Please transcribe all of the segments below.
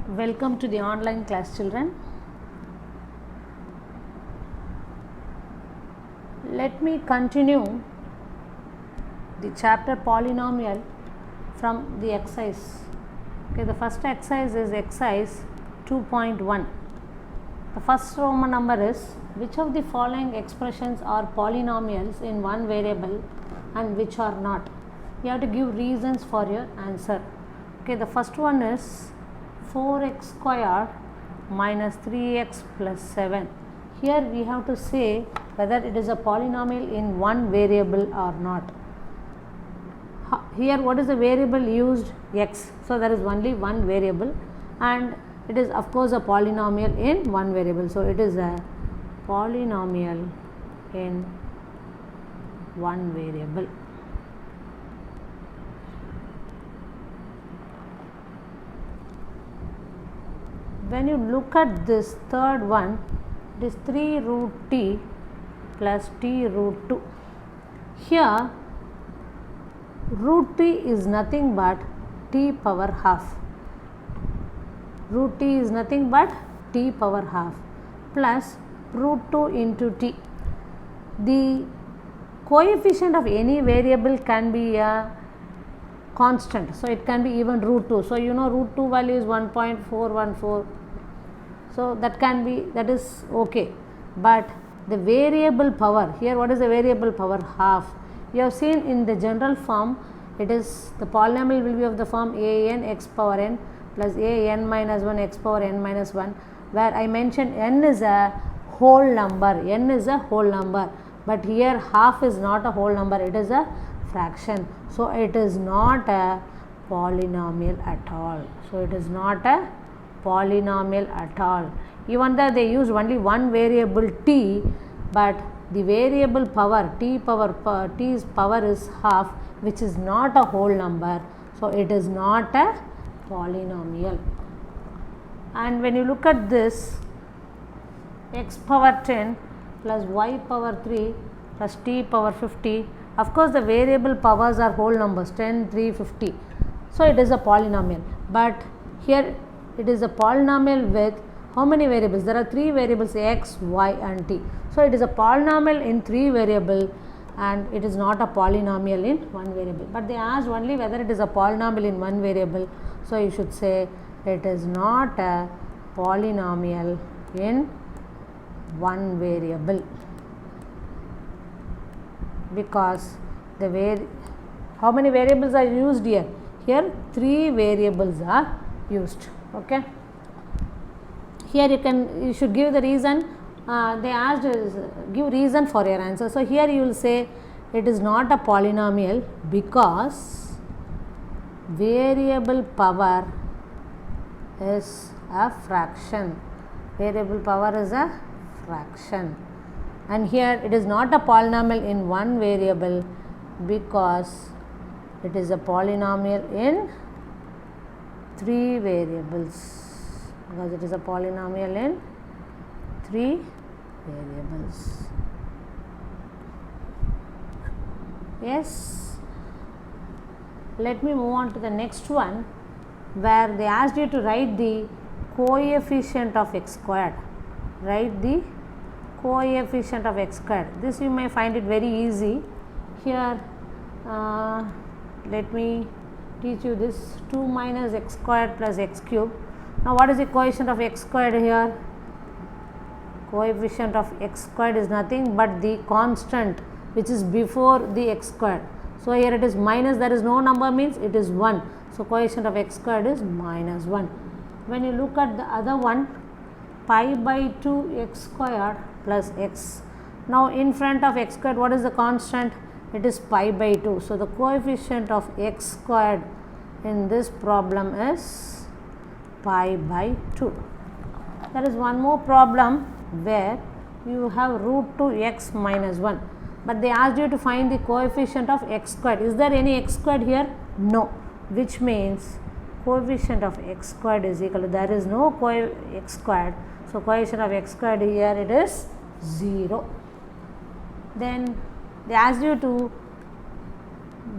Welcome to the online class, children. Let me continue the chapter polynomial from the exercise. Okay, the first exercise is exercise 2.1. The first Roman number is, which of the following expressions are polynomials in one variable and which are not? You have to give reasons for your answer. Okay, the first one is 4x square minus 3x plus 7. Here we have to say whether it is a polynomial in one variable or not. Here what is the variable used? X. So there is only one variable and it is of course a polynomial in one variable. So it is a polynomial in one variable. When you look at this third one, it is 3 root t plus t root 2. Here root t is nothing but t power half. Root t is nothing but t power half plus root 2 into t. The coefficient of any variable can be a constant. So it can be even root 2. So you know root 2 value is 1.414. So that can be, that is okay. But the variable power, here what is the variable power? Half. You have seen in the general form, it is the polynomial will be of the form a n x power n plus a n minus 1 x power n minus 1, where I mentioned n is a whole number. N is a whole number. But here half is not a whole number, it is a fraction. So it is not a polynomial at all. So it is not a polynomial at all. Even though they use only one variable t, but the variable power t's power is half, which is not a whole number. So it is not a polynomial. And when you look at this, x power 10 plus y power 3 plus t power 50, of course the variable powers are whole numbers, 10, 3, 50. So it is a polynomial. But here it is a polynomial with how many variables? There are 3 variables, x, y and t. So it is a polynomial in 3 variables and it is not a polynomial in one variable. But they asked only whether it is a polynomial in one variable. So you should say it is not a polynomial in one variable, because how many variables are used here? Here 3 variables are used. Okay. Here you should give the reason. They asked give reason for your answer. So here you will say it is not a polynomial because variable power is a fraction. Variable power is a fraction. And here it is not a polynomial in one variable because it is a polynomial in 3 variables. Because it is a polynomial in 3 variables. Yes. Let me move on to the next one, where they asked you to write the coefficient of x squared. Write the coefficient of x squared. This you may find it very easy. Here let me teach you this. 2 minus x squared plus x cube. Now what is the coefficient of x squared here? Coefficient of x squared is nothing but the constant which is before the x squared. So here it is minus, there is no number, means it is 1. So coefficient of x squared is minus 1. When you look at the other one, pi by 2 x squared plus x. Now in front of x squared, what is the constant? It is pi by 2. So the coefficient of x squared in this problem is pi by 2. There is one more problem where you have root 2x minus 1, but they asked you to find the coefficient of x squared. Is there any x squared here? No, which means coefficient of x squared is equal to, there is no x squared. So coefficient of x squared here it is 0. Then they asked you to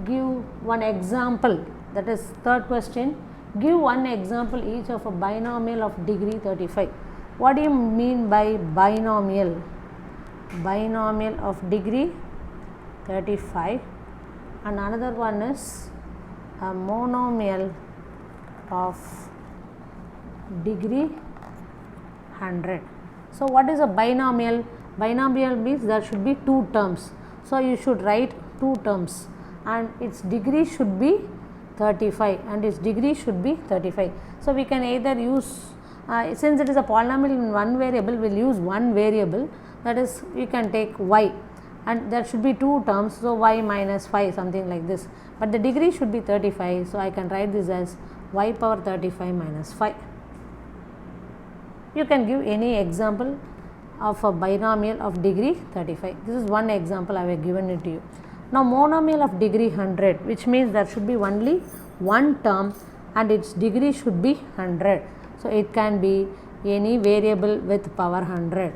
give one example, that is third question. Give one example each of a binomial of degree 35. What do you mean by binomial? Binomial of degree 35, and another one is a monomial of degree 100. So what is a binomial? Binomial means there should be two terms. So you should write two terms and its degree should be 35 and its degree should be 35. So we can either use, since it is a polynomial in one variable, we will use one variable, that is we can take y, and there should be two terms, so y minus 5, something like this, but the degree should be 35. So I can write this as y power 35 minus 5. You can give any example of a binomial of degree 35. This is one example I have given it to you. Now monomial of degree 100, which means there should be only one term and its degree should be 100. So it can be any variable with power 100.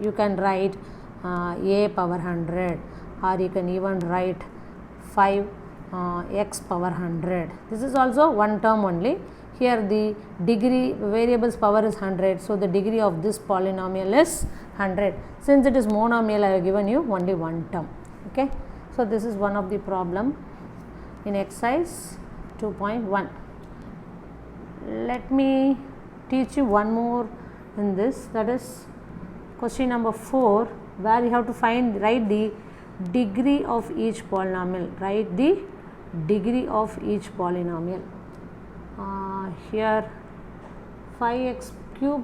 You can write a power 100, or you can even write 5 x power 100. This is also one term only. Here the degree variable's power is 100, so the degree of this polynomial is 100. Since it is monomial, I have given you only one term. Okay, so this is one of the problem in exercise 2.1. Let me teach you one more in this, that is question number 4, where you have to write the degree of each polynomial. Write the degree of each polynomial. Here 5x cube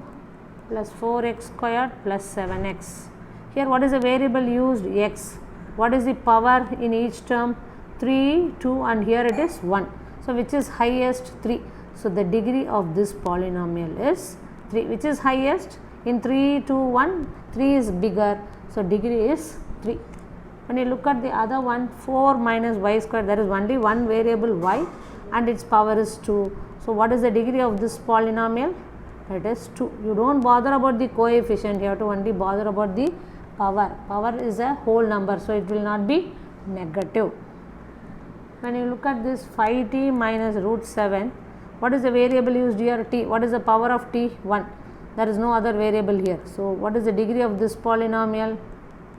plus 4x squared plus 7x. Here what is the variable used? X. What is the power in each term? 3, 2, and here it is 1. So which is highest? 3. So the degree of this polynomial is 3. Which is highest? In 3, 2, 1, 3 is bigger, so degree is 3. When you look at the other one, 4 minus y squared, there is only one variable y and its power is 2. So what is the degree of this polynomial? It is 2. You don't bother about the coefficient, you have to only bother about the power. Power is a whole number, so it will not be negative. When you look at this 5t minus root 7, what is the variable used here? T. What is the power of t? 1. There is no other variable here. So what is the degree of this polynomial?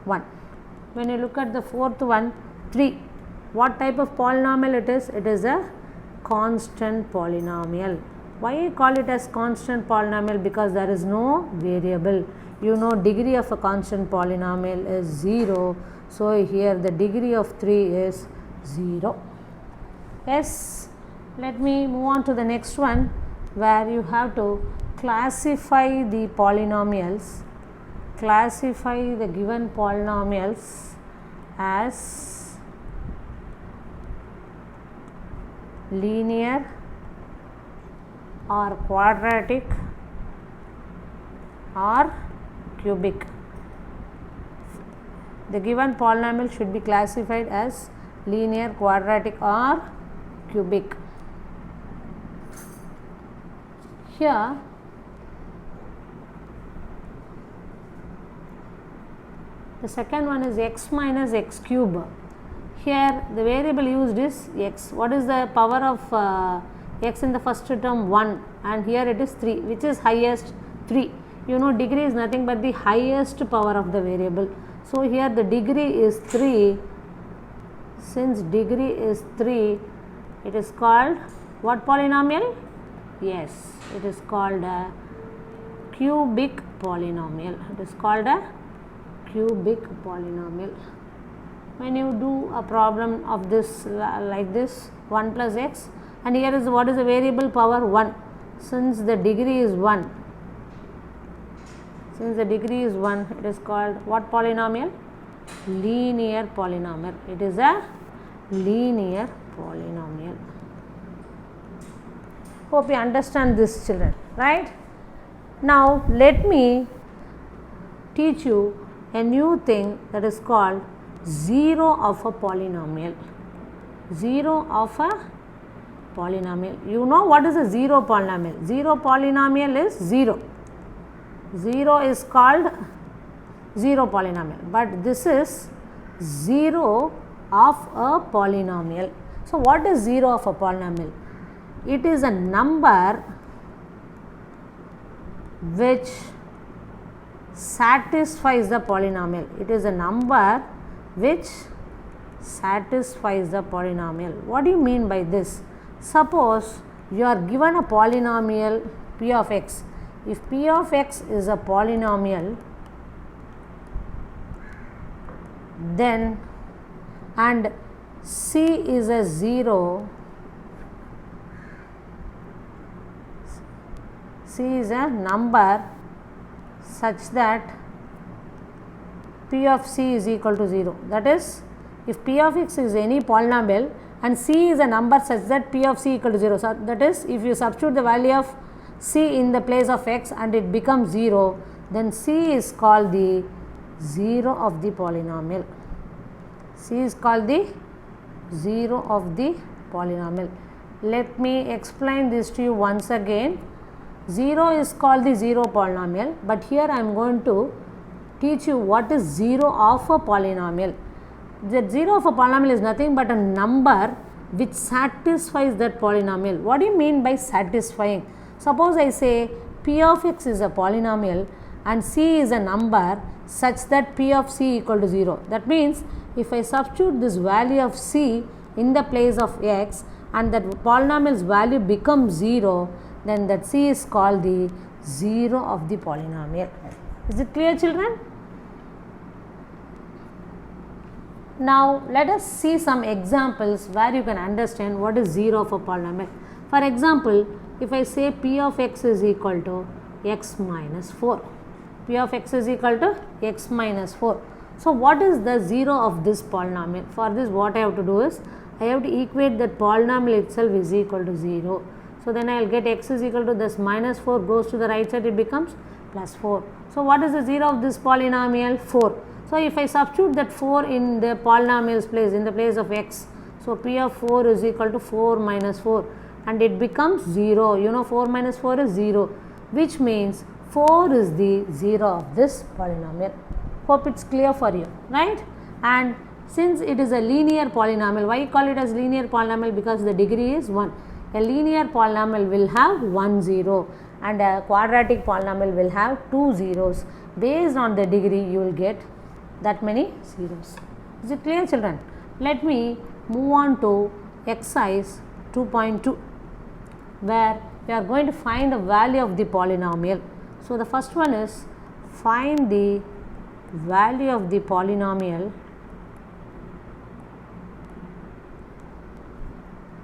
1. When you look at the fourth one, 3. What type of polynomial it is? It is a constant polynomial. Why I call it as constant polynomial? Because there is no variable. You know degree of a constant polynomial is 0. So here the degree of 3 is 0. Yes, let me move on to the next one, where you have to classify the polynomials. Classify the given polynomials as linear or quadratic or cubic. The given polynomial should be classified as linear, quadratic or cubic. Here the second one is x minus x cube. Here the variable used is x. What is the power of x in the first term? 1, and here it is 3. Which is highest? 3. You know degree is nothing but the highest power of the variable. So here the degree is 3. Since degree is 3, it is called what polynomial? Yes, it is called a cubic polynomial. It is called a cubic polynomial. When you do a problem of this like this, 1 plus x, and here is what is the variable power? 1. Since the degree is 1, it is called what polynomial? Linear polynomial. It is a linear polynomial. Hope you understand this, children, right? Now let me teach you a new thing, that is called zero of a polynomial. Zero of a polynomial. You know what is a zero polynomial? Zero polynomial is 0. 0 is called zero polynomial, but this is zero of a polynomial. So what is 0 of a polynomial? It is a number which satisfies the polynomial. It is a number which satisfies the polynomial. What do you mean by this? Suppose you are given a polynomial p of x. If p of x is a polynomial, then and c is a 0, c is a number such that p of c is equal to 0. That is, if p of x is any polynomial and c is a number such that p of c equal to 0. So, that is, if you substitute the value of c in the place of x and it becomes 0, then c is called the 0 of the polynomial. C is called the 0 of the polynomial. Let me explain this to you once again. 0 is called the 0 polynomial, but here I am going to teach you what is 0 of a polynomial. The 0 of a polynomial is nothing but a number which satisfies that polynomial. What do you mean by satisfying? Suppose I say p of x is a polynomial and c is a number such that p of c equal to 0. That means, if I substitute this value of c in the place of x and that polynomial's value becomes 0, then that c is called the 0 of the polynomial. Is it clear, children? Now, let us see some examples where you can understand what is 0 of a polynomial. For example, if I say p of x is equal to x minus 4, p of x is equal to x minus 4. So, what is the 0 of this polynomial? For this, what I have to do is, I have to equate that polynomial itself is equal to 0. So, then I will get x is equal to this minus 4 goes to the right side, it becomes plus 4. So, what is the 0 of this polynomial? 4. So, if I substitute that 4 in the polynomial's place, in the place of x, so p of 4 is equal to 4 minus 4 and it becomes 0. You know, 4 minus 4 is 0, which means 4 is the 0 of this polynomial. Hope it is clear for you, right? And since it is a linear polynomial, why you call it as linear polynomial? Because the degree is 1. A linear polynomial will have 1 0 and a quadratic polynomial will have 2 zeros. Based on the degree, you will get that many zeros. Is it clear, children? Let me move on to exercise 2.2, where we are going to find the value of the polynomial. So, the first one is find the value of the polynomial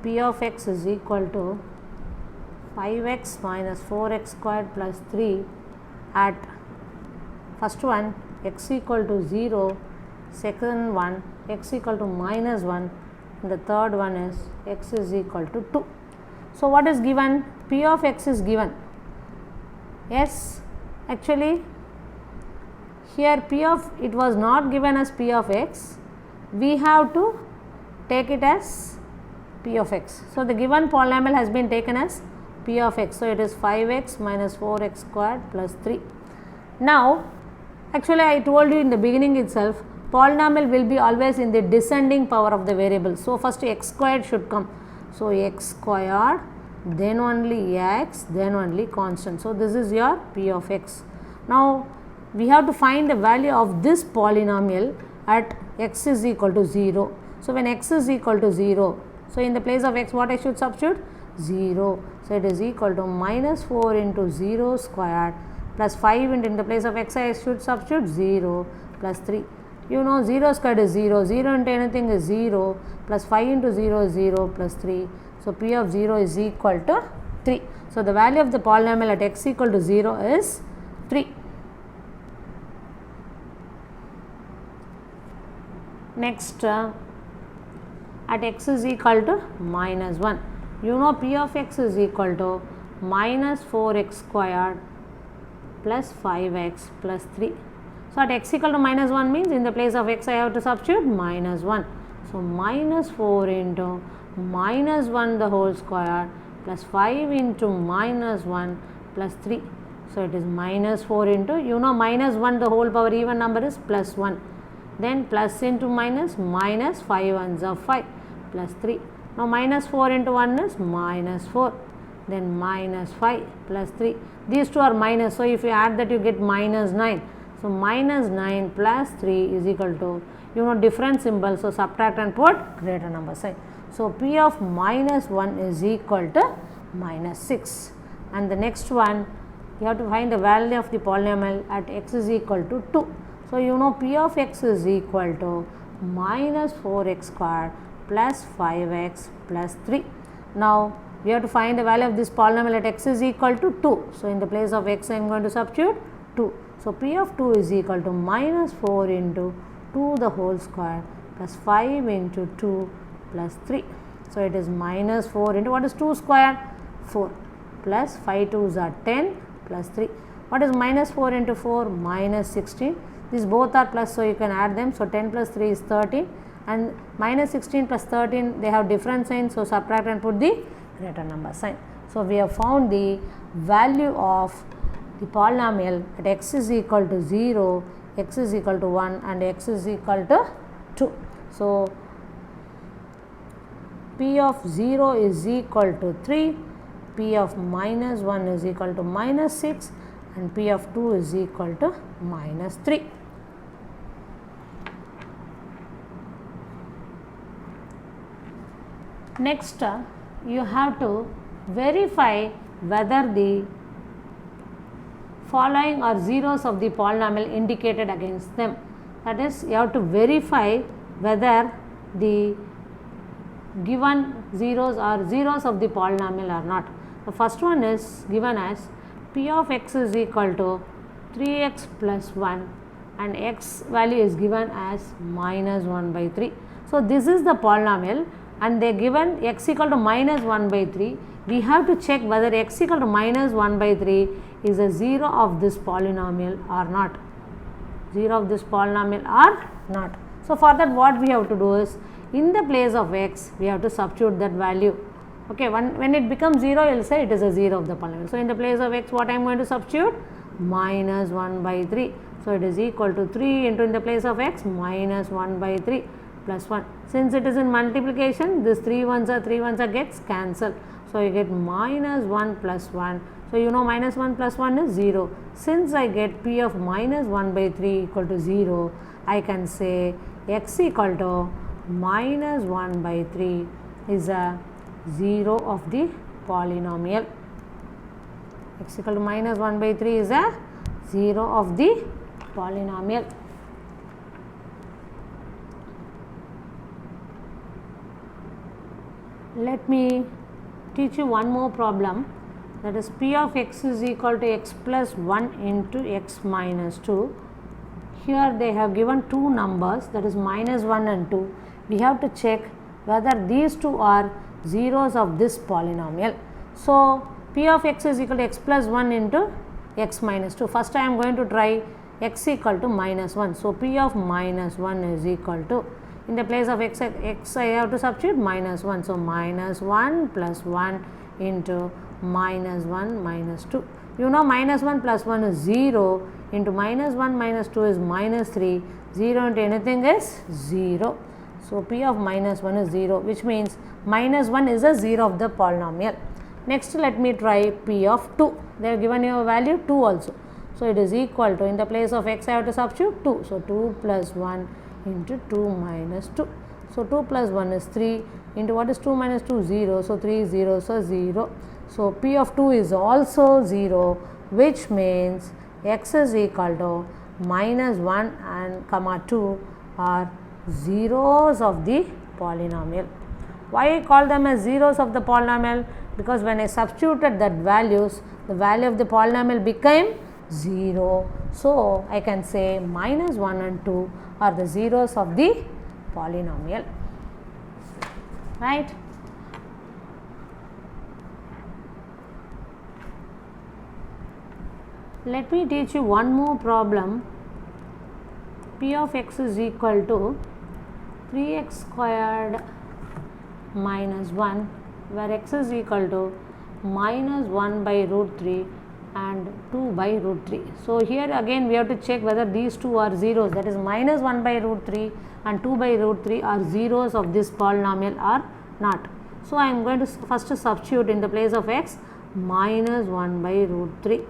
p of x is equal to 5x minus 4x squared plus 3 at first one x equal to 0, second one x equal to minus 1, and the third one is x is equal to 2. So, what is given? P of x is given. Yes, actually here p of, it was not given as p of x, we have to take it as p of x. So, the given polynomial has been taken as p of x. So, it is 5x minus 4x squared plus 3. Now, actually I told you in the beginning itself, polynomial will be always in the descending power of the variable. So, first x squared should come. So, x squared, then only x, then only constant. So, this is your p of x. Now, we have to find the value of this polynomial at x is equal to 0. So, when x is equal to 0, so in the place of x, what I should substitute? 0. So, it is equal to minus 4 into 0 squared plus 5 into, in the place of x I should substitute 0 plus 3. You know, 0 squared is 0, 0 into anything is 0 plus 5 into 0 is 0 plus 3. So, p of 0 is equal to 3. So, the value of the polynomial at x equal to 0 is 3. Next, at x is equal to minus 1. You know, p of x is equal to minus 4x squared plus 5x plus 3. So, at x equal to minus 1 means in the place of x I have to substitute minus 1. So, minus 4 into minus 1 the whole square plus 5 into minus 1 plus 3. So, it is minus 4 into, you know, minus 1 the whole power even number is plus 1. Then plus into minus, minus 5 ones are 5 plus 3. Now minus 4 into 1 is minus 4, then minus 5 plus 3. These two are minus, so if you add that you get minus 9. So minus 9 plus 3 is equal to, different symbol, so subtract and put greater number sign. So P of minus 1 is equal to minus 6. And the next one, you have to find the value of the polynomial at x is equal to 2. So P of x is equal to minus 4x squared plus 5x plus 3. Now we have to find the value of this polynomial at x is equal to 2. So in the place of x I am going to substitute 2. So P of 2 is equal to minus 4 into 2 the whole square plus 5 into 2 plus 3. So it is minus 4 into, what is 2 square? 4 plus 5 2s are 10 plus 3. What is minus 4 into 4? Minus 16. These both are plus, so you can add them. So 10 plus 3 is 13, and minus 16 plus 13, they have different signs, so subtract and put the greater number sign. So we have found the value of the polynomial at x is equal to 0, x is equal to 1 and x is equal to 2. So P of 0 is equal to 3, P of minus 1 is equal to minus 6 and P of 2 is equal to minus 3. Next, you have to verify whether the following are zeros of the polynomial indicated against them. That is, you have to verify whether the given zeros are zeros of the polynomial or not. The first one is given as P of x is equal to 3x plus 1 and x value is given as minus 1 by 3. So this is the polynomial and they are given x equal to minus 1 by 3. We have to check whether x equal to minus 1 by 3 is a 0 of this polynomial or not. 0 of this polynomial or not. So for that, what we have to do is, in the place of x, we have to substitute that value. Okay, when it becomes 0, you will say it is a 0 of the polynomial. So in the place of x, what I am going to substitute? Minus 1 by 3. So it is equal to 3 into, in the place of x, minus 1 by 3 plus 1. Since it is in multiplication, this 3 ones are gets cancelled. So you get minus 1 plus 1. So minus 1 plus 1 is 0. Since I get P of minus 1 by 3 equal to 0, I can say x equal to minus 1 by 3 is a 0 of the polynomial. X equal to minus 1 by 3 is a 0 of the polynomial. Let me teach you one more problem, that is P of x is equal to x plus 1 into x minus 2. Here they have given two numbers, that is minus 1 and 2. We have to check whether these two are zeros of this polynomial. So P of x is equal to x plus 1 into x minus 2. First I am going to try x equal to minus 1. So P of minus 1 is equal to, in the place of x I have to substitute minus 1. So minus 1 plus 1 into minus 1 minus 2. Minus 1 plus 1 is 0 into minus 1 minus 2 is minus 3. 0 into anything is 0. So P of minus 1 is 0, which means minus 1 is a 0 of the polynomial. Next, let me try P of 2. They have given you a value 2 also. So it is equal to, in the place of x I have to substitute 2. So 2 plus 1 into 2 minus 2. So 2 plus 1 is 3 into, what is 2 minus 2? 0. So 3 is 0, so 0. So P of 2 is also 0, which means x is equal to minus 1 and comma 2 are zeros of the polynomial. Why I call them as zeros of the polynomial? Because when I substituted that values, the value of the polynomial became 0. So I can say minus 1 and 2 are the zeros of the polynomial, right? Let me teach you one more problem. P of x is equal to 3x squared minus 1, where x is equal to minus 1 by root 3 and 2 by root 3. So here again we have to check whether these two are zeros, that is minus 1 by root 3 and 2 by root 3 are zeros of this polynomial or not. So I am going to first substitute in the place of x minus 1 by root 3.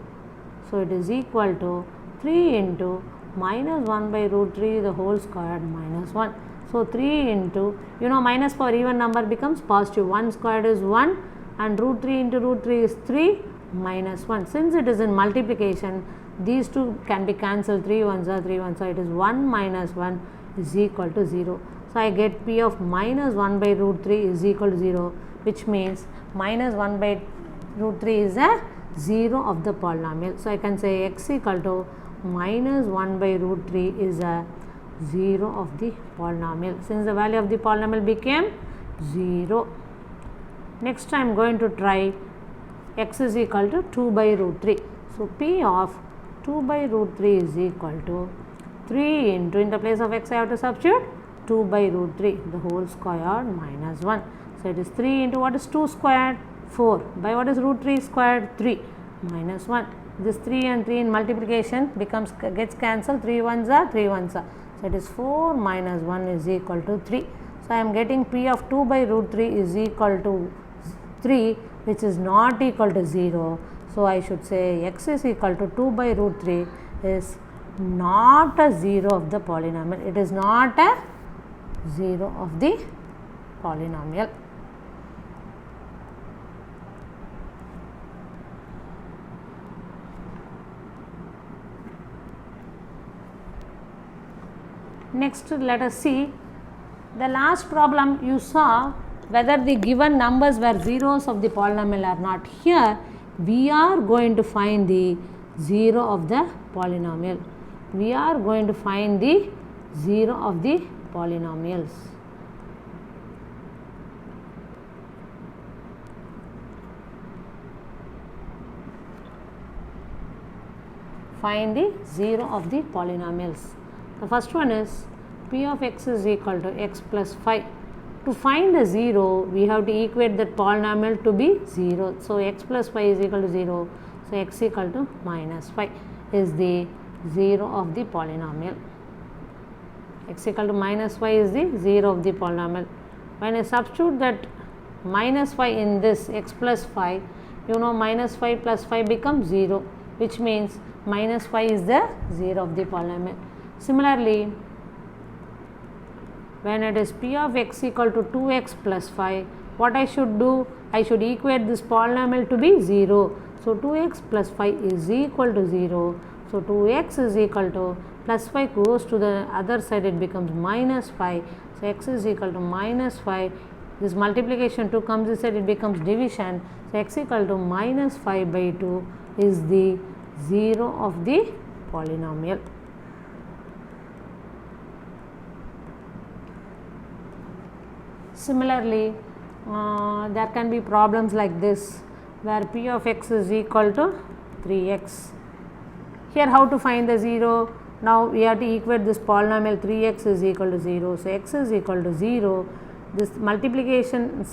So it is equal to 3 into minus 1 by root 3 the whole squared minus 1. So 3 into, minus power even number becomes positive. 1 squared is 1 and root 3 into root 3 is 3 minus 1. Since it is in multiplication, these two can be cancelled. 3 ones are 3 ones. So it is 1 minus 1 is equal to 0. So I get p of minus 1 by root 3 is equal to 0, which means minus 1 by root 3 is a 0 of the polynomial. So I can say x equal to minus 1 by root 3 is a 0 of the polynomial, since the value of the polynomial became 0. Next I am going to try x is equal to 2 by root 3. So p of 2 by root 3 is equal to 3 into, in the place of x I have to substitute 2 by root 3 the whole squared minus 1. So it is 3 into what is 2 squared? 4 by what is root 3 squared? 3 minus 1. This 3 and 3 in multiplication gets cancelled. 3 ones are 3 ones are. So it is 4 minus 1 is equal to 3. So I am getting p of 2 by root 3 is equal to 3, which is not equal to 0. So I should say x is equal to 2 by root 3 is not a 0 of the polynomial. It is not a 0 of the polynomial. Next, let us see the last problem. You saw whether the given numbers were zeros of the polynomial or not. Here we are going to find the 0 of the polynomial. We are going to find the 0 of the polynomials. Find the 0 of the polynomials. The first one is p of x is equal to x plus 5. To find the 0, we have to equate that polynomial to be 0. So x plus 5 is equal to 0. So x equal to minus 5 is the 0 of the polynomial. X equal to minus 5 is the 0 of the polynomial. When I substitute that minus 5 in this x plus 5, minus 5 plus 5 becomes 0, which means minus 5 is the 0 of the polynomial. Similarly, when it is p of x equal to 2x plus 5, what I should do? I should equate this polynomial to be 0. So 2x plus 5 is equal to 0. So 2x is equal to plus 5 goes to the other side, it becomes minus 5. So x is equal to minus 5. This multiplication 2 comes inside, it becomes division. So x equal to minus 5 by 2 is the 0 of the polynomial. Similarly, there can be problems like this where p of x is equal to 3x. Here how to find the 0? Now we have to equate this polynomial. 3x is equal to 0. So x is equal to 0. This multiplication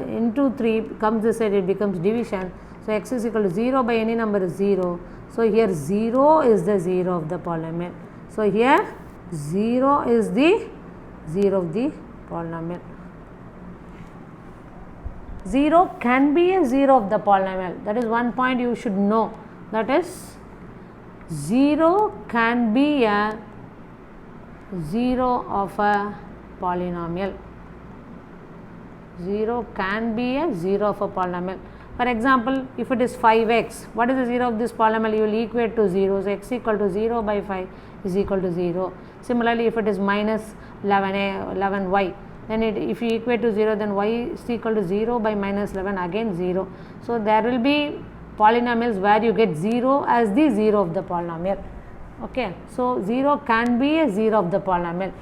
into 3 comes this side, it becomes division. So x is equal to 0 by any number is 0. So here 0 is the 0 of the polynomial. So here 0 is the 0 of the polynomial. 0 can be a 0 of the polynomial. That is one point you should know. That is 0 can be a 0 of a polynomial. 0 can be a 0 of a polynomial. For example, if it is 5x, what is the 0 of this polynomial? You will equate to 0. So x equal to 0 by 5 is equal to 0. Similarly, if it is minus 11y, then if you equate to 0, then y is equal to 0 by minus 11, again 0. So there will be polynomials where you get 0 as the 0 of the polynomial. Okay, so 0 can be a 0 of the polynomial.